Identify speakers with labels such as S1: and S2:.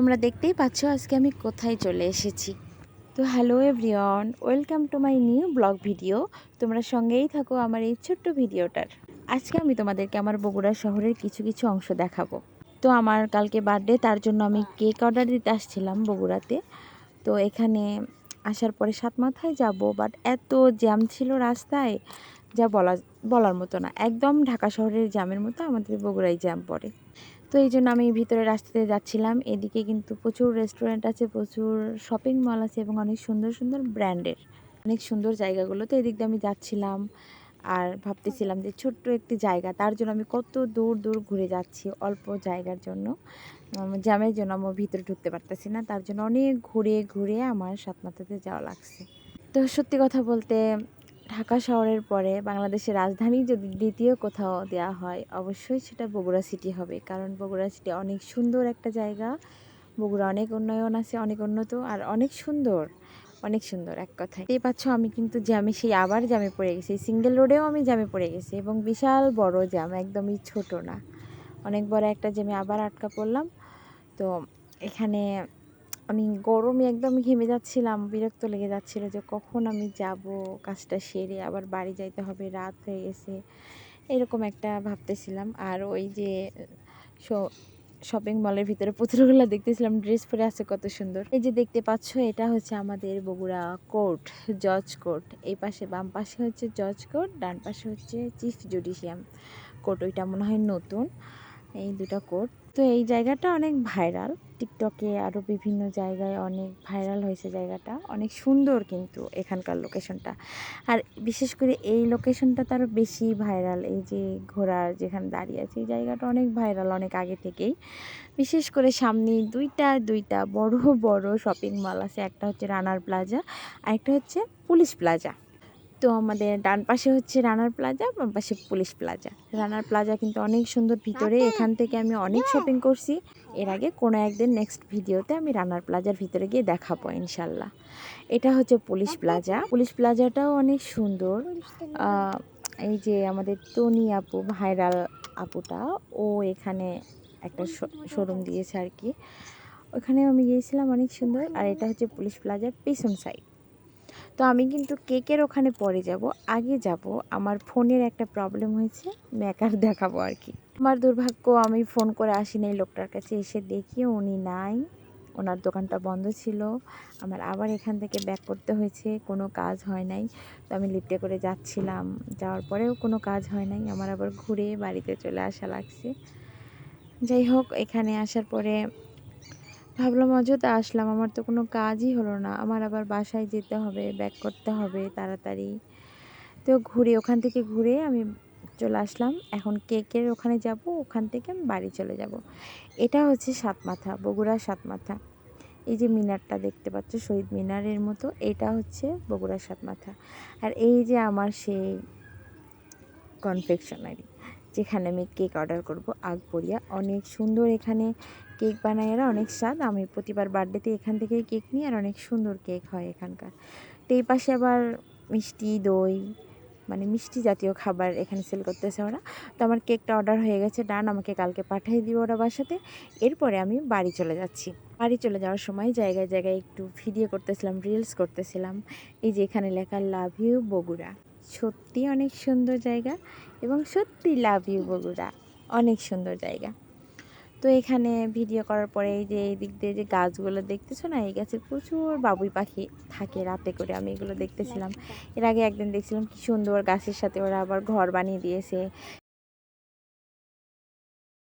S1: তোমরা দেখতেই পাচ্ছ আজকে আমি কোথায় চলে এসেছি। তো hello everyone, welcome to my new blog video. তোমরা সঙ্গেই থাকো আমার এই ছোট্ট ভিডিওটার। আজকে আমি তোমাদেরকে আমার বগুড়া শহরের কিছু কিছু অংশ দেখাবো। তো আমার কালকে বার্থডে, তার জন্য আমি কেক অর্ডার দিতে আসছিলাম বগুড়াতে। তো এখানে আসার পরে সাতমাথায় যাব, বাট এত জ্যাম ছিল রাস্তায় যা বলার মতো না। একদম ঢাকা শহরের জ্যামের মতো আমাদের বগুড়ায় জ্যাম পড়ে। তো এই জন্য আমি ভিতরে রাস্তাতে যাচ্ছিলাম। এদিকে কিন্তু প্রচুর রেস্টুরেন্ট আছে, প্রচুর শপিং মল আছে এবং অনেক সুন্দর সুন্দর ব্র্যান্ডের অনেক সুন্দর জায়গাগুলো। তো এদিক দিয়ে আমি যাচ্ছিলাম আর ভাবতেছিলাম যে ছোট্ট একটি জায়গা, তার জন্য আমি কত দূর দূর ঘুরে যাচ্ছি অল্প জায়গার জন্য। জ্যামের জন্য আমার ভিতরে ঢুকতে পারতেছি না, তার জন্য অনেক ঘুরে ঘুরে আমার সাতমাথাতে যাওয়া লাগছে। তো সত্যি কথা বলতে ঢাকা শহরের পরে বাংলাদেশের রাজধানী যদি দ্বিতীয় কোথাও দেওয়া হয়, অবশ্যই সেটা বগুড়া সিটি হবে। কারণ বগুড়া সিটি অনেক সুন্দর একটা জায়গা। বগুড়া অনেক উন্নয়ন আছে, অনেক উন্নত আর অনেক সুন্দর, অনেক সুন্দর এক কথায়। এই পাচ্ছ আমি কিন্তু জ্যামে আবার জ্যামে পড়ে গেছি। সিঙ্গেল রোডেও আমি জ্যামে পড়ে গেছি এবং বিশাল বড় জ্যাম, একদমই ছোট না, অনেক বড় একটা জ্যামে আবার আটকা পড়লাম। তো এখানে আমি গরমে একদম ঘেমে যাচ্ছিলাম, বিরক্ত লেগে যাচ্ছিল যে কখন আমি যাব, কাজটা সেরে আবার বাড়ি যাইতে হবে, রাত হয়ে গেছে, এরকম একটা ভাবতেছিলাম। আর ওই যে শপিং মলের ভিতরে পুতুলগুলো দেখতেছিলাম, ড্রেস পরে আছে কত সুন্দর। এই যে দেখতে পাচ্ছ, এটা হচ্ছে আমাদের বগুড়া কোর্ট, জজ কোর্ট। এই পাশে বাম পাশে হচ্ছে জজ কোর্ট, ডান পাশে হচ্ছে চিফ জুডিশিয়াম কোর্ট। ওইটা মনে হয় নতুন, এই দুটা কোর্ট। তো এই জায়গাটা অনেক ভাইরাল, টিকটকে আরও বিভিন্ন জায়গায় অনেক ভাইরাল হয়েছে জায়গাটা, অনেক সুন্দর কিন্তু এখানকার লোকেশনটা। আর বিশেষ করে এই লোকেশনটা তো আরও বেশি ভাইরাল। এই যে ঘোড়ার যেখানে দাঁড়িয়ে আছে, এই জায়গাটা অনেক ভাইরাল অনেক আগে থেকেই। বিশেষ করে সামনে দুইটা বড় বড় শপিং মল আছে, একটা হচ্ছে রানার প্লাজা আর একটা হচ্ছে পুলিশ প্লাজা। তো আমাদের ডান পাশে হচ্ছে রানার প্লাজা, বাম পাশে পুলিশ প্লাজা। রানার প্লাজা কিন্তু অনেক সুন্দর ভিতরে, এখান থেকে আমি অনেক শপিং করছি। এর আগে কোনো একদিন নেক্সট ভিডিওতে আমি রানার প্লাজার ভিতরে গিয়ে দেখাবো ইনশাল্লাহ। এটা হচ্ছে পুলিশ প্লাজা। পুলিশ প্লাজাটাও অনেক সুন্দর। এই যে আমাদের তনি আপু, ভাইরাল আপুটা, ও এখানে একটা শোরুম দিয়েছে আর কি, ওখানে আমি গিয়েছিলাম, অনেক সুন্দর। আর এটা হচ্ছে পুলিশ প্লাজার পেছন সাইড। তো আমি কিন্তু কেকের ওখানে পরে যাব, আগে যাব। আমার ফোনের একটা প্রবলেম হয়েছে, মেকার দেখাবো আর কি। আমার দুর্ভাগ্য, আমি ফোন করে আসিনি এই লোকটার কাছে, এসে দেখি উনি নাই, ওনার দোকানটা বন্ধ ছিল। আমার আবার এখান থেকে ব্যাক করতে হয়েছে, কোনো কাজ হয় নাই। তো আমি লিফটে করে যাচ্ছিলাম, যাওয়ার পরেও কোনো কাজ হয় নাই, আমার আবার ঘুরে বাড়িতে চলে আসা লাগছে। যাই হোক, এখানে আসার পরে ভাবলাম অযথা আসলাম, আমার তো কোনো কাজই হলো না, আমার আবার বাসায় যেতে হবে, ব্যাক করতে হবে তাড়াতাড়ি। তো ওখান থেকে ঘুরে আমি চলে আসলাম। এখন কেকের ওখানে যাব, ওখান থেকে আমি বাড়ি চলে যাব। এটা হচ্ছে সাতমাথা, বগুড়া সাতমাথা। এই যে মিনারটা দেখতে পাচ্ছ, শহীদ মিনারের মতো, এটা হচ্ছে বগুড়া সাতমাথা। আর এই যে আমার সেই কনফেকশনারি, যেখানে আমি কেক অর্ডার করব, আকবরিয়া। অনেক সুন্দর এখানে কেক বানায় এরা, অনেক স্বাদ। আমি প্রতিবার বার্থডেতে এখান থেকেই কেক নিই, আর অনেক সুন্দর কেক হয় এখানকার। তো এই পাশে আবার মিষ্টি দই, মানে মিষ্টি জাতীয় খাবার এখানে সেল করতেছে ওরা। তো আমার কেকটা অর্ডার হয়ে গেছে, ডান, আমাকে কালকে পাঠিয়ে দিবে ওরা বাসাতে। এরপরে আমি বাড়ি চলে যাচ্ছি। বাড়ি চলে যাওয়ার সময় জায়গায় জায়গায় একটু ভিডিও করতেছিলাম, রিলস করতেছিলাম। এই যে এখানে লেখা লাভ ইউ বগুড়া, সত্যি অনেক সুন্দর জায়গা এবং সত্যি লাভ ইউ বগুড়া, অনেক সুন্দর জায়গা। তো এখানে ভিডিও করার পরে এই যে এই দিক দিয়ে যে গাছগুলো দেখতেছো না, এই গাছে প্রচুর বাবুই পাখি থাকে রাতে করে, আমি এগুলো দেখতেছিলাম। এর আগে একদিন দেখছিলাম কি সুন্দর গাছের সাথে ওরা আবার ঘর বানিয়ে দিয়েছে,